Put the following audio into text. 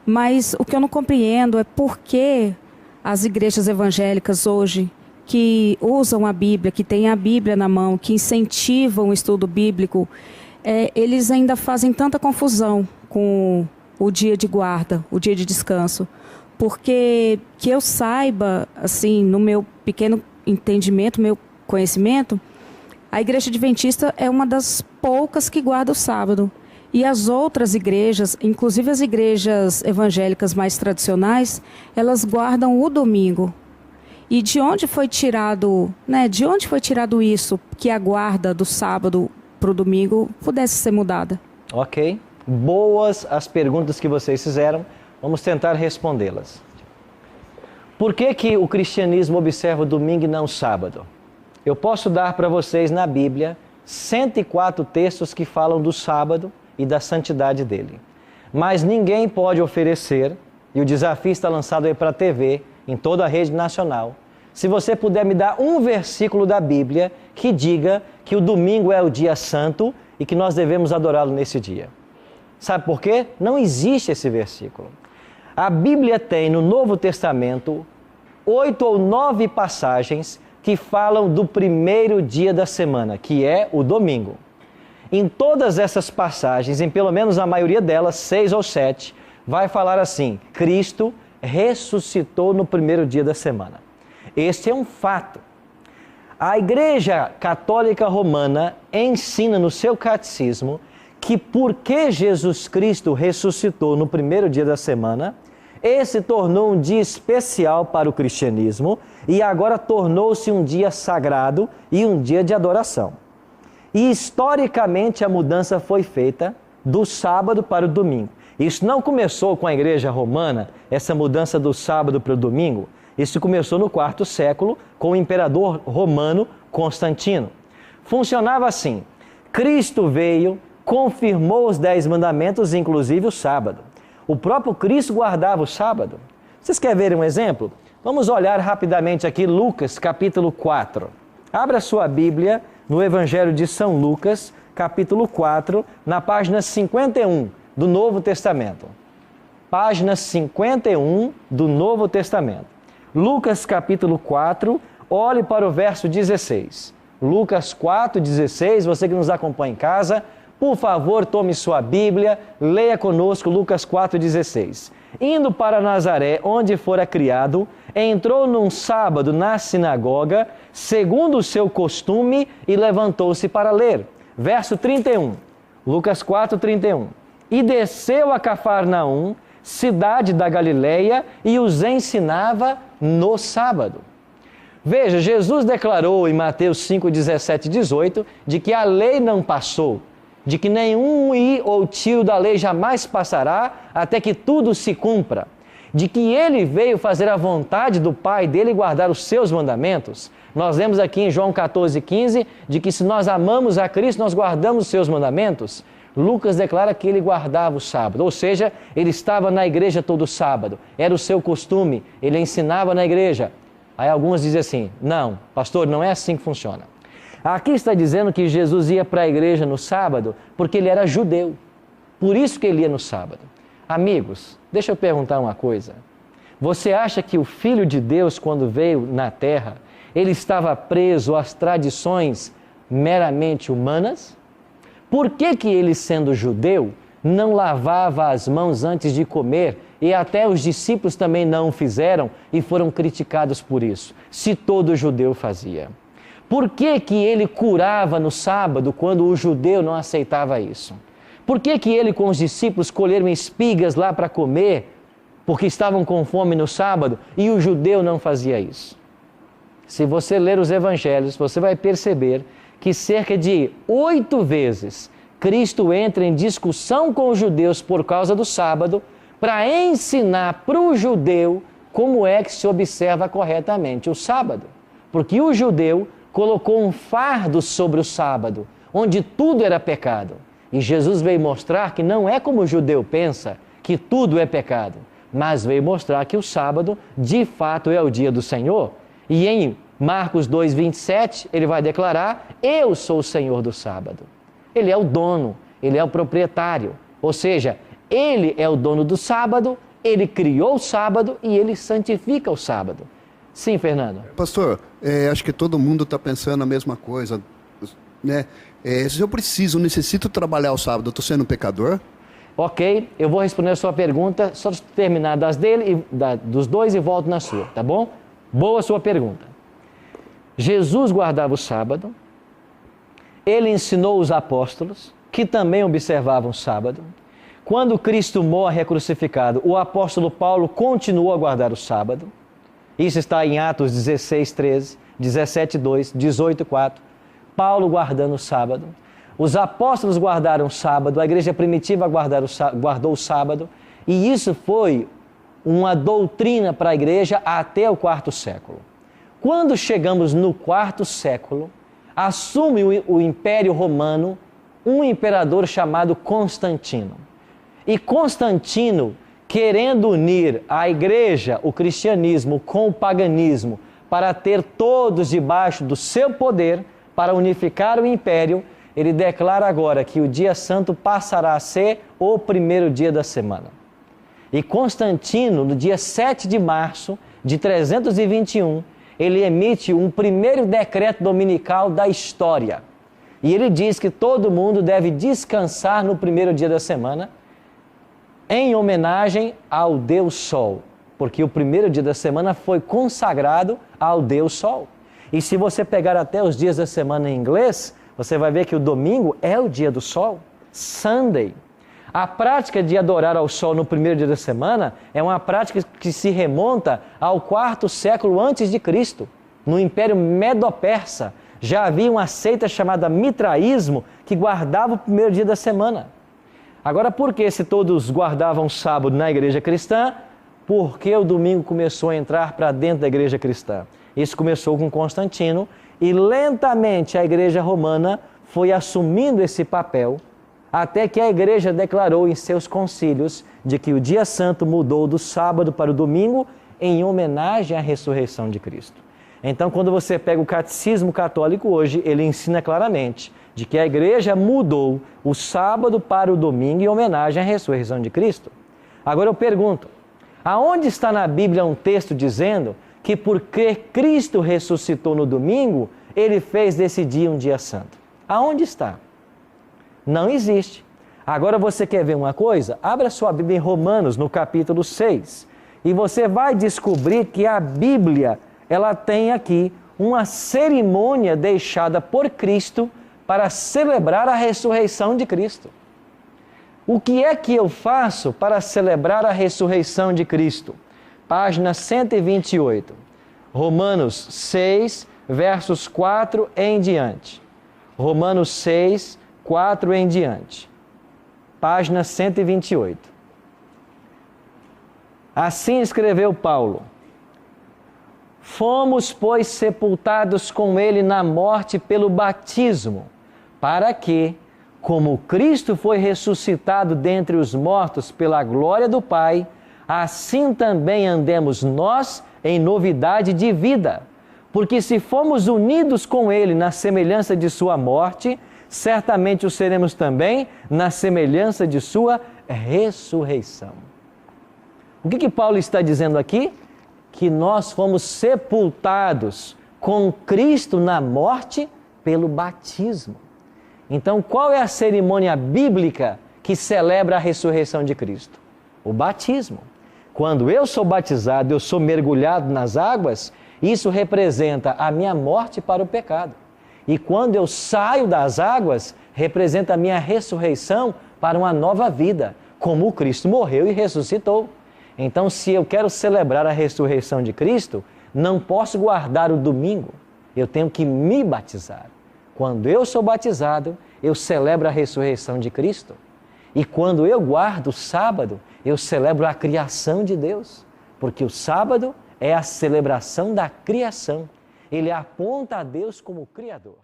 Mas o que eu não compreendo é por que as igrejas evangélicas hoje, que usam a Bíblia, que têm a Bíblia na mão, que incentivam o estudo bíblico, eles ainda fazem tanta confusão com o dia de guarda, o dia de descanso. Porque, que eu saiba, assim, no meu pequeno entendimento, meu conhecimento, a Igreja Adventista é uma das poucas que guarda o sábado. E as outras igrejas, inclusive as igrejas evangélicas mais tradicionais, elas guardam o domingo. E de onde foi tirado, de onde foi tirado isso, que a guarda do sábado para o domingo pudesse ser mudada? Ok. Boas as perguntas que vocês fizeram. Vamos tentar respondê-las. Por que o cristianismo observa o domingo e não o sábado? Eu posso dar para vocês na Bíblia 104 textos que falam do sábado e da santidade dele. Mas ninguém pode oferecer, e o desafio está lançado aí para a TV, em toda a rede nacional, se você puder me dar um versículo da Bíblia que diga que o domingo é o dia santo e que nós devemos adorá-lo nesse dia. Sabe por quê? Não existe esse versículo. A Bíblia tem no Novo Testamento 8 ou 9 passagens que falam do primeiro dia da semana, que é o domingo. Em todas essas passagens, em pelo menos a maioria delas, 6 ou 7, vai falar assim: Cristo ressuscitou no primeiro dia da semana. Este é um fato. A Igreja Católica Romana ensina no seu catecismo que porque Jesus Cristo ressuscitou no primeiro dia da semana, esse tornou um dia especial para o cristianismo e agora tornou-se um dia sagrado e um dia de adoração. E historicamente a mudança foi feita do sábado para o domingo. Isso não começou com a Igreja Romana, essa mudança do sábado para o domingo. Isso começou no quarto século com o imperador romano Constantino. Funcionava assim: Cristo veio, confirmou os 10 mandamentos, inclusive o sábado. O próprio Cristo guardava o sábado. Vocês querem ver um exemplo? Vamos olhar rapidamente aqui Lucas, capítulo 4. Abra sua Bíblia no Evangelho de São Lucas, capítulo 4, na página 51 do Novo Testamento. Página 51 do Novo Testamento. Lucas, capítulo 4, olhe para o verso 16. Lucas 4, 16, você que nos acompanha em casa, por favor, tome sua Bíblia, leia conosco Lucas 4,16. Indo para Nazaré, onde fora criado, entrou num sábado na sinagoga, segundo o seu costume, e levantou-se para ler. Verso 31, Lucas 4,31. E desceu a Cafarnaum, cidade da Galileia, e os ensinava no sábado. Veja, Jesus declarou em Mateus 5, 17 e 18, de que a lei não passou, de que nenhum i ou tio da lei jamais passará, até que tudo se cumpra, de que ele veio fazer a vontade do Pai dele e guardar os seus mandamentos. Nós lemos aqui em João 14, 15, de que se nós amamos a Cristo, nós guardamos os seus mandamentos. Lucas declara que ele guardava o sábado, ou seja, ele estava na igreja todo sábado, era o seu costume, ele ensinava na igreja. Aí alguns dizem assim: não, pastor, não é assim que funciona. Aqui está dizendo que Jesus ia para a igreja no sábado porque ele era judeu. Por isso que ele ia no sábado. Amigos, deixa eu perguntar uma coisa. Você acha que o Filho de Deus, quando veio na terra, ele estava preso às tradições meramente humanas? Por que ele, sendo judeu, não lavava as mãos antes de comer? E até os discípulos também não o fizeram e foram criticados por isso, se todo judeu fazia. Por que ele curava no sábado quando o judeu não aceitava isso? Por que ele com os discípulos colheram espigas lá para comer, porque estavam com fome no sábado, e o judeu não fazia isso? Se você ler os evangelhos, você vai perceber que cerca de 8 vezes Cristo entra em discussão com os judeus por causa do sábado, para ensinar para o judeu como é que se observa corretamente o sábado. Porque o judeu colocou um fardo sobre o sábado, onde tudo era pecado. E Jesus veio mostrar que não é como o judeu pensa, que tudo é pecado, mas veio mostrar que o sábado, de fato, é o dia do Senhor. E em Marcos 2, 27, ele vai declarar: eu sou o Senhor do sábado. Ele é o dono, ele é o proprietário, ou seja, ele é o dono do sábado, Ele criou o sábado e Ele santifica o sábado. Sim, Fernando. Pastor, acho que todo mundo está pensando a mesma coisa, né? Se eu necessito trabalhar o sábado, eu estou sendo um pecador? Ok, eu vou responder a sua pergunta, só terminar das dele, dos dois e volto na sua, tá bom? Boa sua pergunta. Jesus guardava o sábado, Ele ensinou os apóstolos, que também observavam o sábado. Quando Cristo morre crucificado, o apóstolo Paulo continuou a guardar o sábado. Isso está em Atos 16, 13, 17, 2, 18, 4. Paulo guardando o sábado. Os apóstolos guardaram o sábado, a igreja primitiva guardou o sábado, e isso foi uma doutrina para a igreja até o quarto século. Quando chegamos no quarto século, assume o Império Romano um imperador chamado Constantino. E Constantino, querendo unir a igreja, o cristianismo, com o paganismo, para ter todos debaixo do seu poder, para unificar o império, ele declara agora que o dia santo passará a ser o primeiro dia da semana. E Constantino, no dia 7 de março de 321, ele emite um primeiro decreto dominical da história. E ele diz que todo mundo deve descansar no primeiro dia da semana, em homenagem ao Deus Sol, porque o primeiro dia da semana foi consagrado ao Deus Sol. E se você pegar até os dias da semana em inglês, você vai ver que o domingo é o dia do sol, Sunday. A prática de adorar ao sol no primeiro dia da semana é uma prática que se remonta ao quarto século antes de Cristo. No Império Medo-Persa, já havia uma seita chamada Mitraísmo que guardava o primeiro dia da semana. Agora, por que se todos guardavam sábado na igreja cristã? Porque o domingo começou a entrar para dentro da igreja cristã. Isso começou com Constantino e lentamente a igreja romana foi assumindo esse papel até que a igreja declarou em seus concílios de que o dia santo mudou do sábado para o domingo em homenagem à ressurreição de Cristo. Então, quando você pega o catecismo católico hoje, ele ensina claramente de que a igreja mudou o sábado para o domingo em homenagem à ressurreição de Cristo. Agora eu pergunto, aonde está na Bíblia um texto dizendo que porque Cristo ressuscitou no domingo, Ele fez desse dia um dia santo? Aonde está? Não existe. Agora você quer ver uma coisa? Abra sua Bíblia em Romanos, no capítulo 6, e você vai descobrir que a Bíblia, ela tem aqui uma cerimônia deixada por Cristo para celebrar a ressurreição de Cristo. O que é que eu faço para celebrar a ressurreição de Cristo? Página 128, Romanos 6, versos 4 em diante. Romanos 6, 4 em diante. Página 128. Assim escreveu Paulo: fomos, pois, sepultados com ele na morte pelo batismo, para que, como Cristo foi ressuscitado dentre os mortos pela glória do Pai, assim também andemos nós em novidade de vida. Porque se fomos unidos com Ele na semelhança de sua morte, certamente o seremos também na semelhança de sua ressurreição. O que Paulo está dizendo aqui? Que nós fomos sepultados com Cristo na morte pelo batismo. Então, qual é a cerimônia bíblica que celebra a ressurreição de Cristo? O batismo. Quando eu sou batizado, eu sou mergulhado nas águas, isso representa a minha morte para o pecado. E quando eu saio das águas, representa a minha ressurreição para uma nova vida, como Cristo morreu e ressuscitou. Então, se eu quero celebrar a ressurreição de Cristo, não posso guardar o domingo, eu tenho que me batizar. Quando eu sou batizado, eu celebro a ressurreição de Cristo. E quando eu guardo o sábado, eu celebro a criação de Deus. Porque o sábado é a celebração da criação. Ele aponta a Deus como Criador.